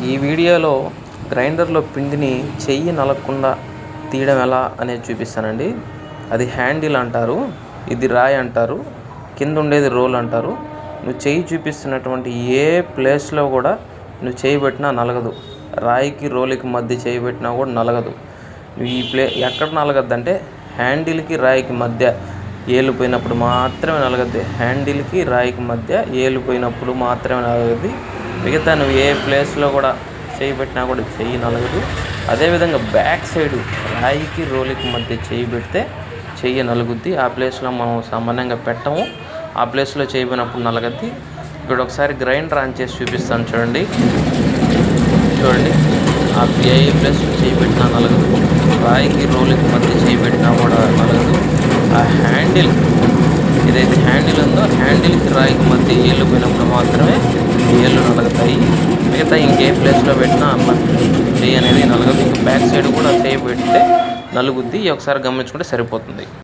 ఈ వీడియోలో గ్రైండర్లో పిండిని చెయ్యి నలగకుండా తీయడం ఎలా అనేది చూపిస్తానండి. అది హ్యాండిల్ అంటారు, ఇది రాయి అంటారు, కింద ఉండేది రోల్ అంటారు. నువ్వు చెయ్యి చూపిస్తున్నటువంటి ఏ ప్లేస్లో కూడా నువ్వు చేయి పెట్టినా నలగదు. రాయికి రోలుకి మధ్య చేయి పెట్టినా కూడా నలగదు. నువ్వు ఎక్కడ నలగద్దంటే హ్యాండిల్కి రాయికి మధ్య ఏలిపోయినప్పుడు మాత్రమే నలగద్ది. హ్యాండిల్కి రాయికి మధ్య ఏలిపోయినప్పుడు మాత్రమే నలగద్ది. మిగతా నువ్వు ఏ ప్లేస్లో కూడా చేయి పెట్టినా కూడా చెయ్యి నలగదు. అదేవిధంగా బ్యాక్ సైడు రాయికి రోలుకి మధ్య చేయి పెడితే చెయ్యి నలుగుద్ది. ఆ ప్లేస్లో మనం సామాన్యంగా పెట్టము, ఆ ప్లేస్లో చేయబోయినప్పుడు నలగద్ది. ఇక్కడ ఒకసారి గ్రైండర్ ఆన్ చేసి చూపిస్తాను చూడండి. ఆ ఏ ప్లేస్లో చేయి పెట్టినా నలగదు, రాయికి రోలుకి మధ్య చేయి పెట్టినా కూడా నలగదు. ఆ హ్యాండిల్ ఏదైతే హ్యాండిల్ ఉందో హ్యాండిల్కి రాయికి మధ్య ఏళ్ళు పోయినప్పుడు మాత్రమే ఏళ్ళు నలుగుతాయి. మిగతా ఇంకే ప్లేస్లో పెట్టినా చెయ్యి అనేది నలగదు. ఇంకా బ్యాక్ సైడ్ కూడా చేయి పెడితే నలుగుద్ది. ఒకసారి గమనించుకుంటే సరిపోతుంది.